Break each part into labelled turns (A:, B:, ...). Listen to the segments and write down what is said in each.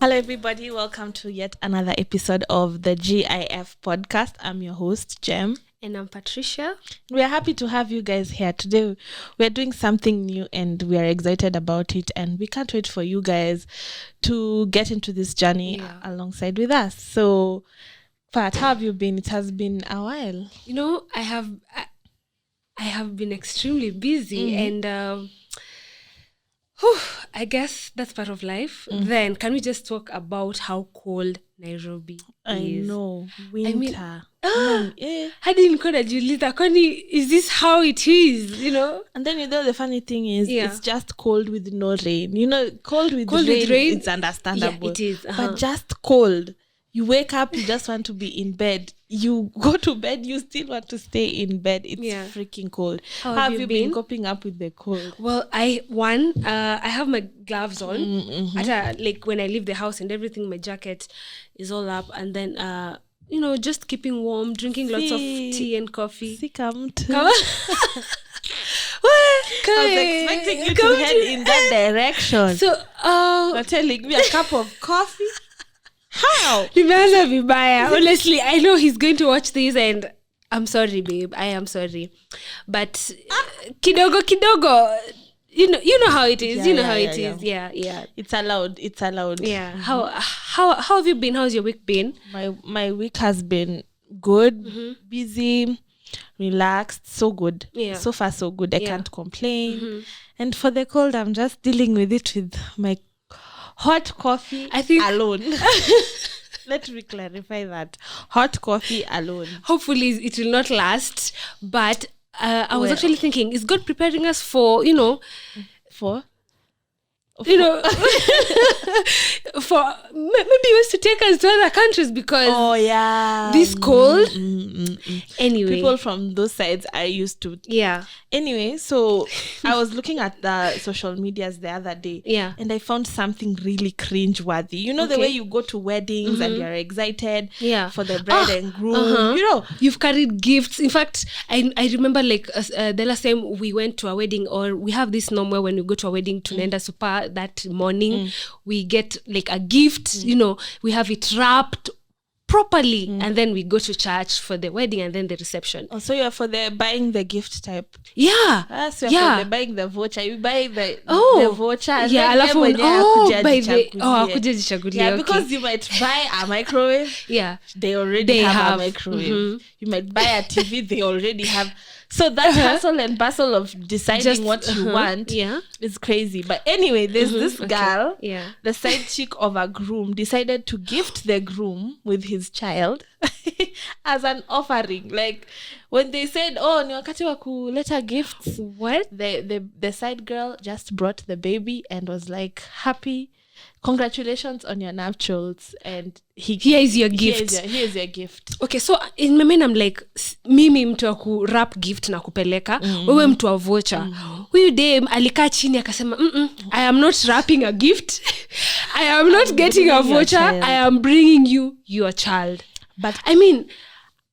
A: Hello, everybody. Welcome to yet another episode of the GIF Podcast. I'm your host, Jem.
B: And I'm Patricia.
A: We are happy to have you guys here today. We're doing something new and we are excited about it. And we can't wait for you guys to get into this journey alongside with us. So, Pat, how have you been? It has been a while.
B: You know, I have been extremely busy and I guess that's part of life. Then can we just talk about how cold Nairobi is?
A: I know. Winter.
B: Hadi nilikuwa najiuliza kwani is this how it is, you know?
A: And then you know the funny thing is it's just cold with no rain. You know, cold with rain, it's understandable.
B: Yeah, it is.
A: But just cold. You wake up, you just want to be in bed. You go to bed, you still want to stay in bed. It's freaking cold. How have you been coping up with the cold?
B: Well, I have my gloves on. Like when I leave the house and everything, my jacket is all up. And then, just keeping warm, drinking lots of tea and coffee.
A: Come I was expecting you to head in that direction.
B: So,
A: you're telling me a cup of coffee? How?
B: Nimeanza vibaya. Honestly, I know he's going to watch this and I'm sorry, babe. I am sorry. But kidogo. You know how it is. Is. Yeah.
A: It's allowed.
B: Yeah. How have you been? How's your week been?
A: My week has been good, busy, relaxed, so good. Yeah. So far so good. I can't complain. And for the cold, I'm just dealing with it with my hot coffee alone. Let me clarify that. Hot coffee alone.
B: Hopefully it will not last. But I was actually thinking, is God preparing us for, for maybe he wants to take us to other countries because this cold. Anyway,
A: people from those sides are used to.
B: Yeah.
A: Anyway, so I was looking at the social medias the other day, and I found something really cringe-worthy. You know the way you go to weddings and you're excited for the bride and groom. You know,
B: you've carried gifts. In fact, I remember the last time we went to a wedding, or we have this norm where when we go to a wedding to Nenda Super that morning, we get like a gift. We have it wrapped properly and then we go to church for the wedding and then the reception.
A: Oh, so you're for the buying the gift type?
B: Yeah.
A: So you're for the buying the voucher. You buy the voucher and then
B: akuja jichagulia.
A: Yeah, because you might buy a microwave. They already have a microwave. You might buy a TV. They already have. So that hustle and bustle of deciding what you want is crazy. But anyway, there's this girl, the side chick of a groom, decided to gift the groom with his child as an offering. Like when they said, ni wakati wa kuleta gifts,
B: what?
A: The side girl just brought the baby and was like, happy, congratulations on your nuptials, and
B: here is your gift.
A: Here's your gift.
B: Okay, so in my mind I'm like, mimi mtu wa ku wrap gift na kupeleka, wewe mtu wa voucher. Huyu dem alikaa chini akasema, I am not wrapping a gift. I am not getting a voucher. I am bringing you your child. But I mean,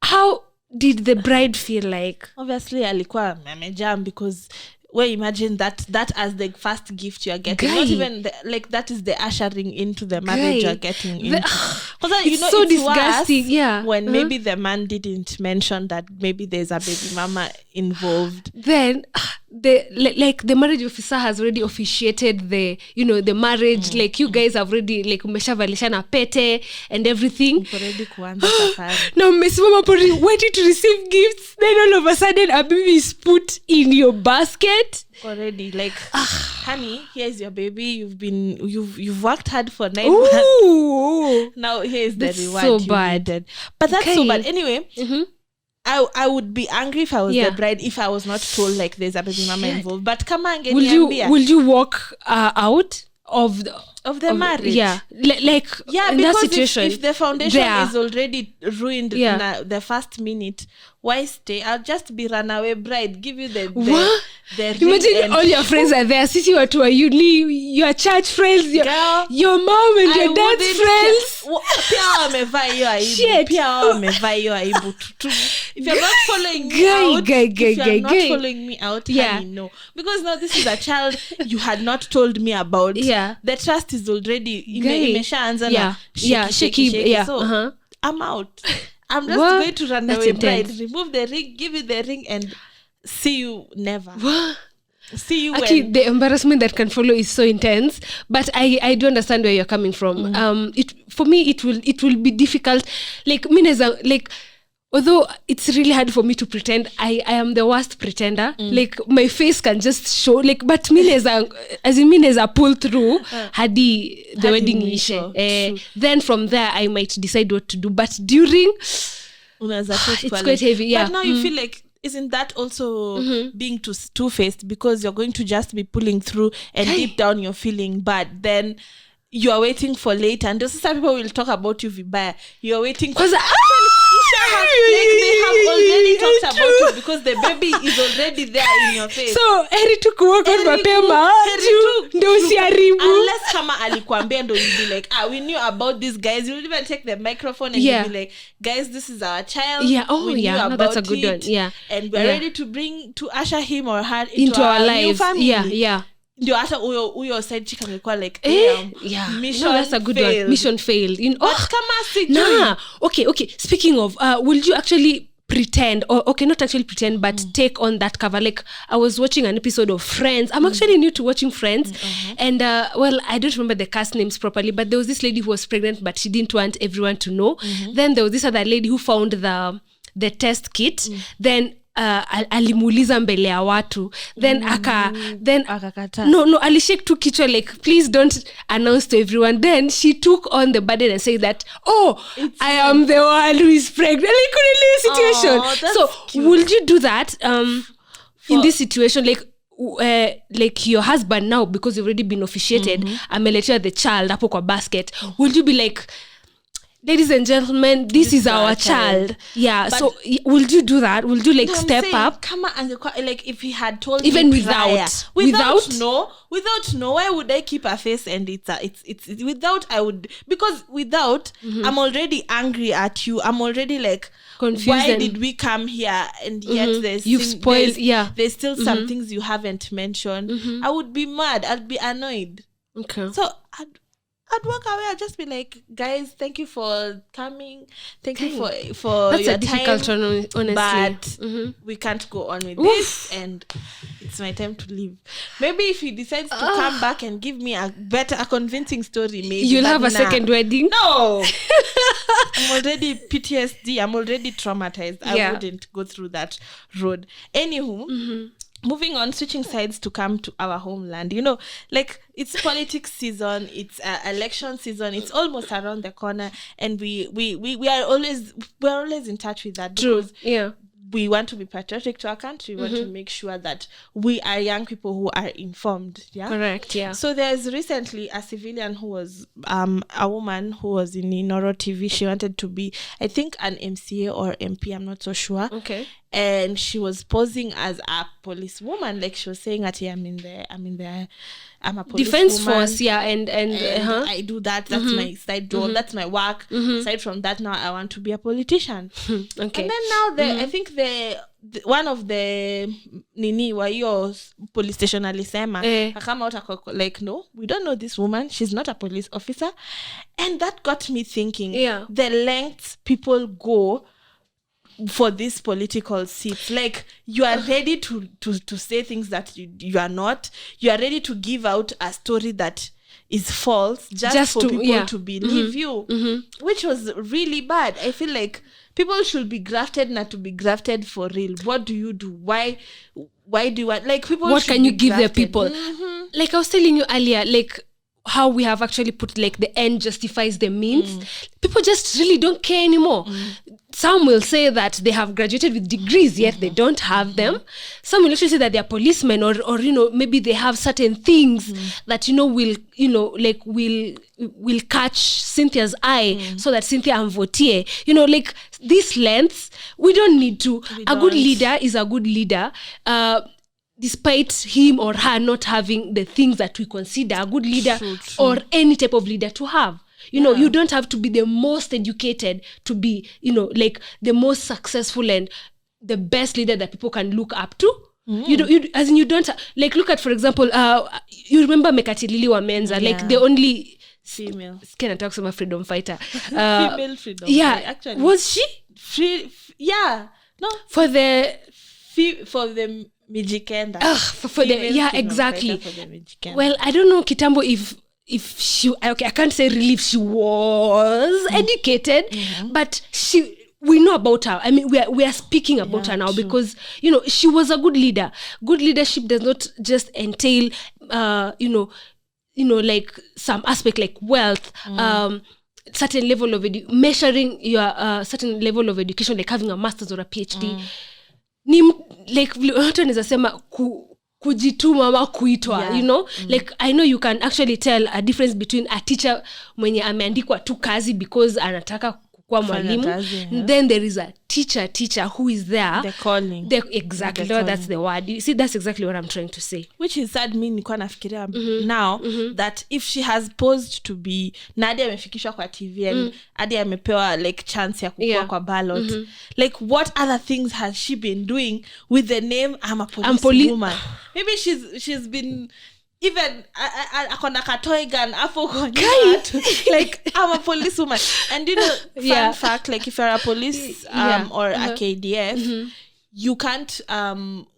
B: how did the bride feel like?
A: Obviously alikuwa amejam because imagine that as the first gift you're getting. Not even that is the ushering into the marriage you're getting into.
B: It's so disgusting. Yeah.
A: When maybe the man didn't mention that maybe there's a baby mama involved.
B: Then the marriage officer has already officiated the marriage. Like you guys have already umeshavalishana pete and everything.
A: Already kuanza safari.
B: Now mmesimama pori waiting to receive gifts. Then all of a sudden a baby is put in your basket.
A: Already honey, here's your baby. You've worked hard for 9 months. Now here's the reward.
B: So bad.
A: But that's so bad. Anyway, I would be angry if I was the bride if I was not told there's a baby mama involved. But come on,
B: will you walk out of the
A: marriage?
B: Yeah, in that situation,
A: if the foundation is already ruined in the first minute, why stay? I'll just be runaway bride. Give you
B: Imagine all your friends are there. Sisi watu wa uni, your church friends, your mom and your dad's friends.
A: Pia wamevaa hiyo aibu. Pia wamevaa hiyo aibu tu. If you're not following me out, if you're not following me out, you know. Because now this is a child you had not told me about.
B: Yeah.
A: The trust is already imeshaanza na
B: shaky.
A: So I'm out. I'm just going to run away, bride. Remove the ring, give it the ring, and see you never. See you
B: actually when... the embarrassment that can follow is so intense, but I do understand where you're coming from. For me it will be difficult, like although it's really hard for me to pretend. I am the worst pretender. Like my face can just show, like, but as a pull through hadi the wedding ishe. Then from there I might decide what to do, but during it's quite heavy. Yeah.
A: But now you feel like, isn't that also being two-faced, because you're going to just be pulling through and deep down you're feeling bad, then you are waiting for later, and those some people will talk about you vibaya. You're waiting for they have already talked about you because the baby is already there in your face.
B: So heri tu kuwako mapema ndio usiharibu.
A: Unless kama alikwambia ndo you'll be like, we knew about these guys. You'll even take the microphone and you'll be like, guys, this is our child.
B: No, that's a good one. Yeah.
A: And we're ready to usher him or her into our lives.
B: Yeah.
A: Ndio hata huyo side chick angekuwa like mission
B: that's a good one. Mission failed.
A: But kama sijui.
B: Okay, speaking of, will you actually pretend, or not actually pretend, but take on that cover? Like, I was watching an episode of Friends. I'm actually new to watching Friends. And I don't remember the cast names properly, but there was this lady who was pregnant, but she didn't want everyone to know. Then there was this other lady who found the test kit. Then alimuuliza mbele ya watu, then akakata. No, alishake tu kichwa like, please don't announce to everyone. Then she took on the burden and said that, I am the one who is pregnant. Like, really situation. So
A: cute.
B: Would you do that in this situation? Like your husband now, because you've already been officiated, ameletea the child hapo kwa basket, would you be like, ladies and gentlemen, this is our child. Yeah. But so will you do that? Will you step up?
A: Kama like if he had told
B: even
A: me
B: without
A: no, why would I keep a face? And it's without, I would, because without I'm already angry at you. I'm already like confused. Why did we come here? And yet
B: you've spoiled.
A: There's still some things you haven't mentioned. I would be mad. I'd be annoyed.
B: Okay.
A: So I'd walk away. I'd just be like, guys, thank you for coming. Thank you for
B: that's
A: your
B: a difficult
A: time.
B: One, honestly.
A: But we can't go on with this, and it's my time to leave. Maybe if he decides to come back and give me a convincing story, maybe
B: you'll have a second wedding.
A: No, I'm already PTSD. I'm already traumatized. I wouldn't go through that road. Anywho. Moving on, switching sides to come to our homeland. Like, it's politics season, it's election season, it's almost around the corner, and we're always in touch with that.
B: True.
A: Because we want to be patriotic to our country. We want to make sure that we are young people who are informed. Yeah,
B: correct. Yeah.
A: So there's recently a civilian who was a woman who was in Inoro TV. She wanted to be, I think, an MCA or MP. I'm not so sure.
B: Okay.
A: And she was posing as a police woman, like she was saying that I'm a police
B: defense
A: woman,
B: force, and
A: I do that. That's my side job. That's my work. Aside from that, now I want to be a politician.
B: Okay.
A: And then now I think the one of the nini wa hiyo police station alisema akama out like, no, we don't know this woman. She's not a police officer. And that got me thinking. The lengths people go for these political seats. Like, you are ready to say things that you are not. You are ready to give out a story that is false just for people to believe you, which was really bad. I feel like people should be grafted, not to be grafted for real. What do you do? Why do you want, like, people?
B: What can you give
A: grafted.
B: the people? Like I was telling you earlier, like how we have actually put like the end justifies the means. People just really don't care anymore. Some will say that they have graduated with degrees, yet they don't have them. Some will actually say that they are policemen, or maybe they have certain things that will catch Cynthia's eye, so that Cynthia amvotie. Like, these lengths, we don't need to. A good leader is a good leader. despite him or her not having the things that we consider a good leader true. Or any type of leader to have. You know, you don't have to be the most educated to be, you know, like the most successful and the best leader that people can look up to. You don't like look at, for example, you remember Mekatilili wa Menza, like the only
A: female.
B: Can I talk to my freedom fighter?
A: Female freedom.
B: Yeah,
A: actually,
B: was she?
A: Yeah, no,
B: for the
A: Mijikenda.
B: For the exactly. Well, I don't know Kitambo if she I can't say really if she was educated, but we know about her. I mean, we are speaking about her now true. Because you know she was a good leader. Good leadership does not just entail you know like some aspect like wealth, certain level of measuring your certain level of education, like having a master's or a PhD. Ni like watu anaweza sema kujituma ama kuitwa, you know, like I know you can actually tell a difference between a teacher mwenye ameandikwa tu kazi because anataka kuwa mwalimu, then there is a teacher who is there,
A: the calling,
B: exactly that's the word. You see, that's exactly what I'm trying to say,
A: which is sad. Mimi nilikuwa nafikiria now that if she has posed to be Nadia amefikishwa kwa TV and Nadia amepewa like chance ya kukua kwa ballot, like what other things has she been doing with the name I'm a police woman? Maybe she's been even akona katoy gun afo like I'm a police woman. And you know, fun fact, like if you're a police or a KDF, you can't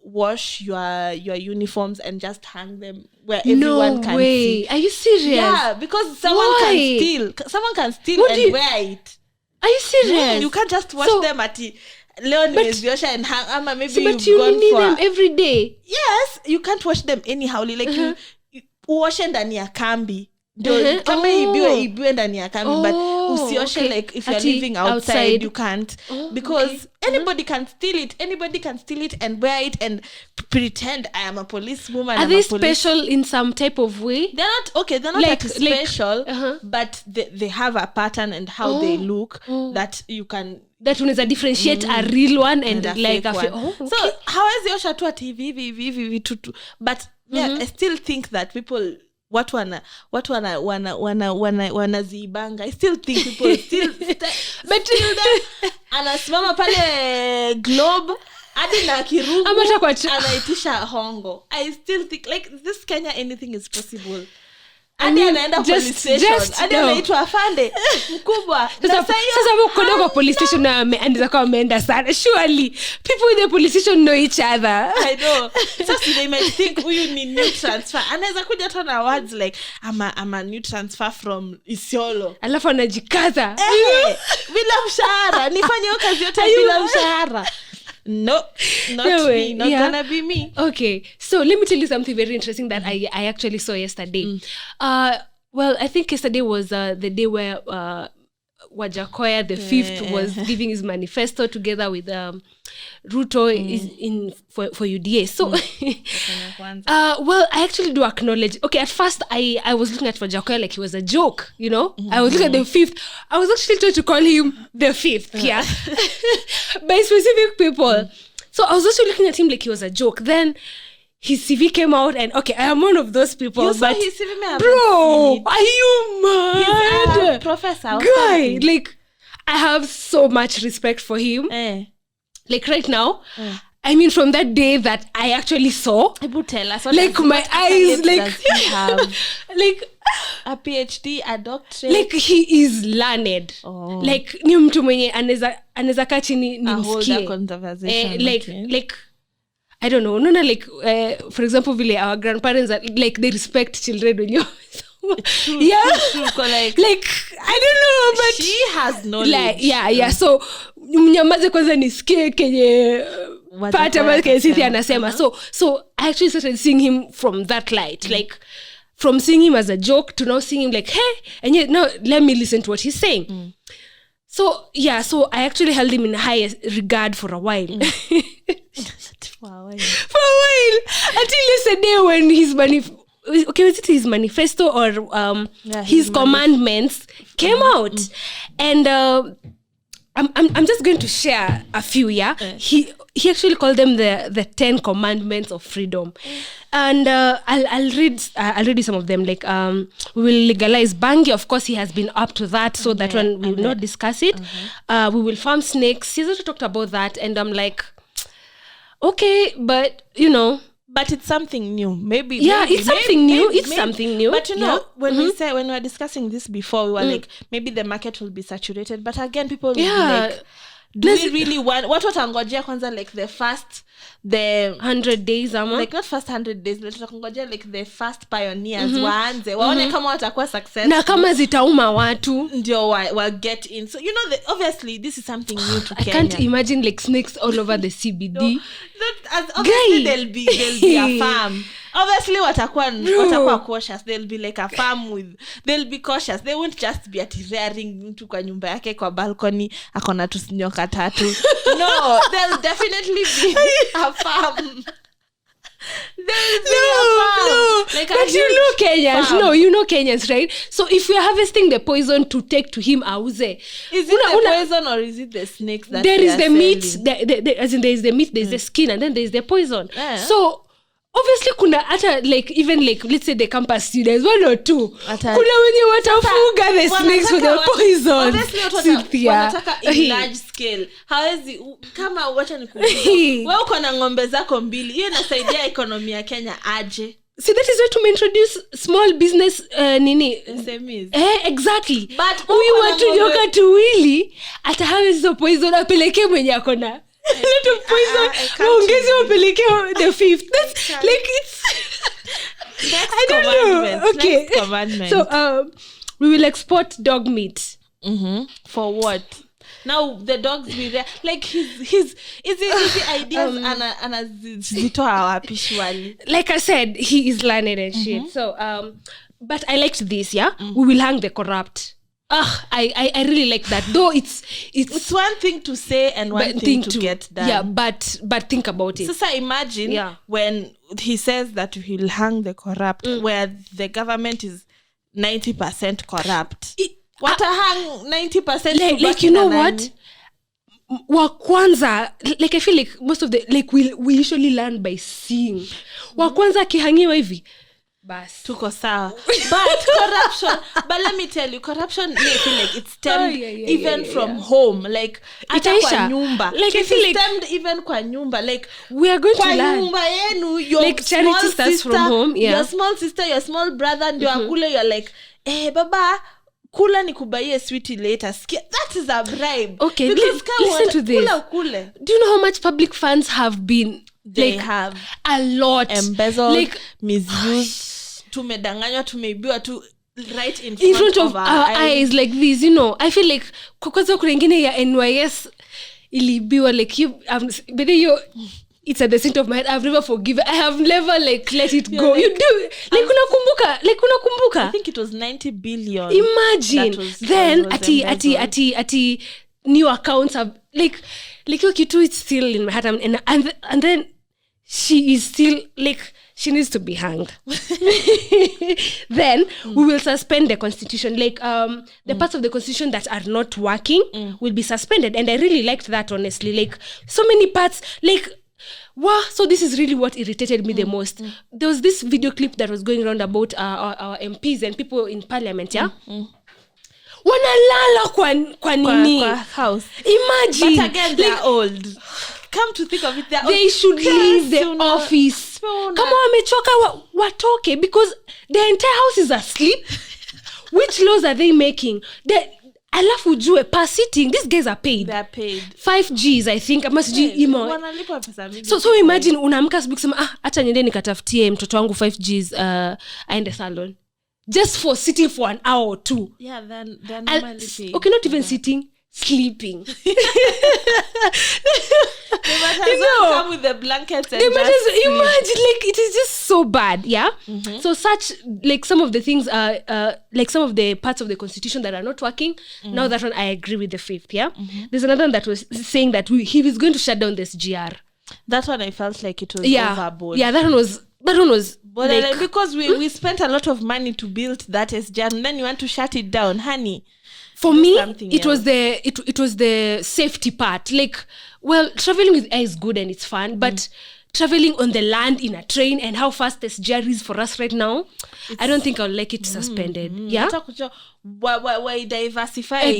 A: wash your uniforms and just hang them where everyone can see.
B: Are you serious?
A: Yeah, because someone can steal and wear it.
B: Are you serious?
A: You can't just wash them at Leon Meziosha and hang ama maybe
B: but you need them every day.
A: Yes, you can't wash them anyhow. Like you wash ndani ya kambi. Kama ibiwe ndani ya kambi, but usioshe like if you're living outside you can't, because anybody can steal it and wear it and pretend I am a policewoman.
B: Are they special in some type of way?
A: They're not like special, but they have a pattern and how they look that you can,
B: that unaweza differentiate a real one and like a fake one.
A: So hawezi osha tu ati hivi tutu, but I still think that people wanazibanga. I still think people still but still that anasimama pale Globe hadi na kirungu anaitisha hongo. I still think like this Kenya anything is possible. Hadi anaenda police station, hadi anaitwa afande mkubwa.
B: Sasa mkono kwa police station na anaweza kuwa ameenda sana. Surely people in the police station know each other.
A: I know. So they might think huyu ni new transfer. Anaweza kuja tu na words like I'm a new transfer from Isiolo.
B: Alafu anajikaza.
A: Bila mshahara. Nifanye kazi yote bila mshahara. No, me. Not gonna be me.
B: Okay, so let me tell you something very interesting that I actually saw yesterday. Well, I think yesterday was the day where Wajackoyah the 5th was giving his manifesto together with Ruto is for UDA. So well, I actually do acknowledge. Okay, at first I was looking at Wajackoyah like he was a joke, you know. I was looking at the 5th. I was actually trying to call him the 5th, by specific people. So I was also looking at him like he was a joke. Then his CV came out and okay, I am one of those people.
A: You saw his CV,
B: bro, are you mad?
A: He's professor.
B: Guy, like I have so much respect for him. Like right now, I mean from that day that I actually saw,
A: tell us
B: like my eyes, like like
A: a PhD, a doctorate.
B: Like he is learned. Like ni mtu mwenye anaweza kaa chini nimsikie. Like I don't know. No, like for example, vile our grandparents are, like they respect children when you like I don't know, but
A: she has knowledge.
B: Like, so mnyamaze kwanza nisikie kenye pata mke sisi anasema. So I actually started seeing him from that light, like from seeing him as a joke to now seeing him like, hey, and yet now let me listen to what he's saying. So I actually held him in high regard for a while.
A: For a while
B: until yesterday when his was it his manifesto or his commandments came out, and I'm just going to share a few. He he actually called them the 10 commandments of freedom. And I'll read you some of them. Like we will legalize bangi. Of course, he has been up to that, so that one we will not discuss it. We will farm snakes. He's also talked about that, and I'm like, okay, but
A: but it's something new. Maybe
B: something new. It's something new.
A: But when we were discussing this before, we were like, maybe the market will be saturated. But again, people will be like, do we really want what watangojea kwanza, like the
B: 100 days
A: like not first 100 days, but watangojea like the first pioneers waanze waone kama watakuwa successful
B: na kama zitauma watu
A: ndio wa get in. So obviously this is something new to Kenya.
B: I can't imagine like snakes all over the CBD.
A: Obviously there'll be a farm. Obviously watakuwa cautious. They'll be like a farm they'll be cautious. They won't just be rearing mtu kwa nyumba yake kwa balcony akona tu nyoka 3. No, there'll definitely be a farm.
B: No. Like, but Kenyans. Farm. No, Kenyans, right? So if we're harvesting the poison to take to him, auze.
A: Is it the poison or is it the snakes that
B: there is the meat? As in there is the meat, there's the skin, and then there's the poison. Yeah. So obviously kuna hata like even like let's say the campus students 1 or 2 kuna wenye watafuga the snakes for the poison.
A: Obviously wanataka in large scale. Hawezi kama wacha nikuulize wewe uko na ng'ombe zako 2, hiyo inasaidia economy ya Kenya aje?
B: See, that is why to introduce small business
A: SMEs.
B: Exactly. But we want to nyoka tuwili ata hawezi poison apeleke mwenye akona a lot of poison. Waongeze wapeleke the 5th. That's like it's
A: I don't know.
B: Okay.
A: Next commandment.
B: So we will export dog meat.
A: For what? Now the dogs will like his ideas anazitoa wapi shwali.
B: Like I said, he is learned and shit. So but I liked this, we will hang the corrupt. I really like that. Though it's
A: one thing to say and one thing to get done.
B: Yeah, but think about it.
A: So imagine when he says that he'll hang the corrupt, where the government is 90% corrupt. What hang 90%?
B: Like you know what? Wa kwanza, like I feel like most of the like we usually learn by seeing. Wa kwanza kihangiwa hivi. Bas
A: tuko sawa. But corruption, but let me tell you, corruption, I feel like it's stemmed from home, like hata kwa nyumba, like I feel like stemmed even kwa nyumba, like
B: we are going to learn
A: nyumba yenu, your
B: like charity starts from home,
A: your small sister, your small brother ndio akule, you're like baba kula nikubaie sweetie later. That is a bribe.
B: Okay, listen to this.
A: Kule.
B: Do you know how much public funds have been
A: they have
B: a lot
A: embezzled, like misused, tumedanganywa, tumeibiwa tu right in
B: front of our eyes like this, I feel like kwanza kuna ingine ya NYS ilibiwa like you but you it's at the center of my head. I've never forgiven. I have never like let it go. Like, you do like unakumbuka
A: I think it was 90 billion.
B: Imagine then ati new accounts have like your kitu, it's still in my heart, and then she is still like she needs to be hanged. Then we will suspend the constitution, like the parts of the constitution that are not working will be suspended, and I really liked that, honestly. Like so many parts, like wow. So this is really what irritated me the most. There was this video clip that was going around about our MPs and people in parliament, wanalala kwa nini
A: kwa house.
B: Imagine,
A: but again they're old. Come to think of it,
B: they should leave the office. Kama wamechoka watoke, because the entire house is asleep. Which laws are they making? Alafu ujue per sitting, these guys are paid.
A: They are paid
B: 5 Gs, I think.
A: Wanalipwa pesa mingi.
B: So imagine unaamka asubuhi kusema acha niende nikatafutie mtoto wangu 5 Gs aende salon, just for sitting for an hour or 2.
A: Yeah, then they're normally paid.
B: Okay, not even sitting, sleeping.
A: They might as well come with the blankets and
B: imagine, like it is just so bad, So such, like some of the things like some of the parts of the constitution that are not working. Now that one I agree with the 5th, There's another one that was saying that he was going to shut down this GR.
A: That one I felt like it was overboard.
B: Yeah, that one was
A: but like, because we spent a lot of money to build that SGR, and then you want to shut it down, honey.
B: For me, it was the safety part. Like well, traveling with air is good and it's fun, but traveling on the land in a train and how fast this journey is for us right now, I don't think I'll like it suspended. Yeah.
A: Why diversify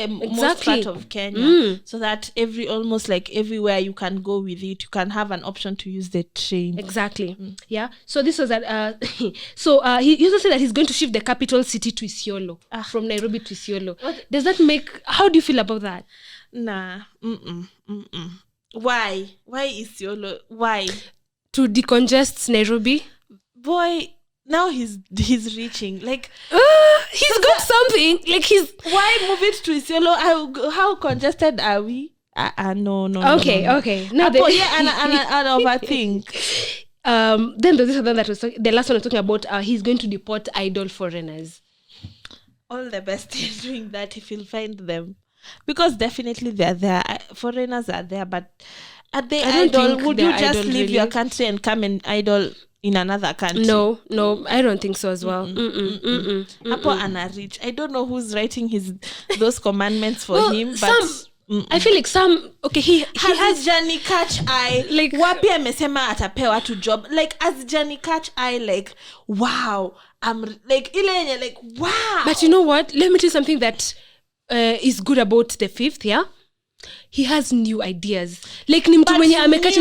A: most part of Kenya so that almost like everywhere you can go with it, you can have an option to use the train.
B: Exactly. Yeah. So this was that. He also said that he's going to shift the capital city to Isiolo, from Nairobi to Isiolo. Does that make? How do you feel about that?
A: Nah. Why Isiolo? Why?
B: To decongest Nairobi?
A: Boy, now he's reaching. Like
B: he's got something. Like
A: why move it to Isiolo? How congested are we? No.
B: Okay. No.
A: And overthink.
B: Then there's this other that was the last one was talking about. He's going to deport idle foreigners.
A: All the best in doing that if he'll find them. Because definitely they're there. Foreigners are there, but are they idle? Would you just leave your country and come and idle in another country?
B: No, I don't think so as well.
A: Apo anarich. I don't know who's writing those commandments for him, but
B: I feel like some he
A: has Johnny Catch Eye. Like wapi amesema atapewa to job. Like as Johnny Catch Eye, like wow. I'm like ile like wow.
B: But you know what? Let me tell you something that is good about the fifth, yeah? He has new ideas. Like ni mtu mwenye amekati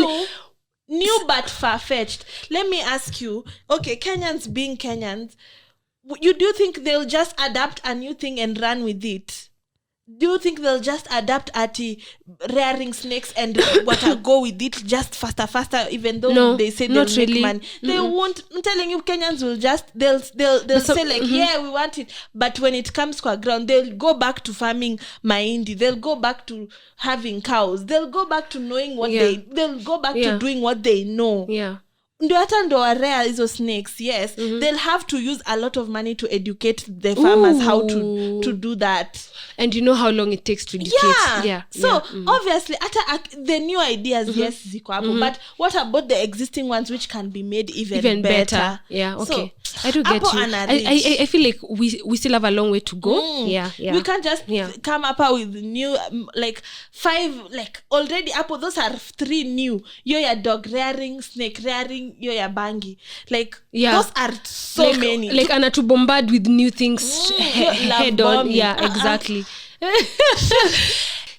A: new but far-fetched. Let me ask you, okay, Kenyans being Kenyans, you do think they'll just adapt a new thing and run with it? Do you think they'll just adapt at rearing snakes and go with it just faster, even though they say they'll make money? They won't. I'm telling you, Kenyans will just, they'll say like, yeah, we want it. But when it comes to our ground, they'll go back to farming mahindi. They'll go back to having cows. They'll go back to knowing what they'll go back to doing what they know.
B: Yeah.
A: Ndio hata ndo rare hizo snakes, yes. They'll have to use a lot of money to educate the farmers how to do that.
B: And you know how long it takes to educate.
A: Yeah. So obviously the new ideas, yes, ziko hapo, but what about the existing ones which can be made even better?
B: Yeah, okay. So, I do get you. I feel like we still have a long way to go. Yeah.
A: We can't just come up with new like 5, like already up. Those are 3 new. Your dog rearing, snake rearing, your bangi. Like those are so many.
B: Like Anna to bombard with new things head on. Yeah, exactly.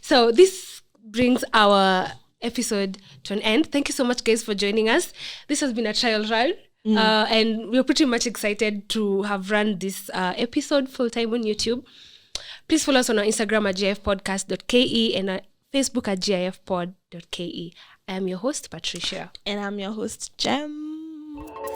B: So this brings our episode to an end. Thank you so much, guys, for joining us. This has been a trial run. And we're pretty much excited to have run this episode full-time on YouTube. Please follow us on our Instagram at gifpodcast.ke and our Facebook at gifpod.ke. I am your host, Patricia.
A: And I'm your host, Jem.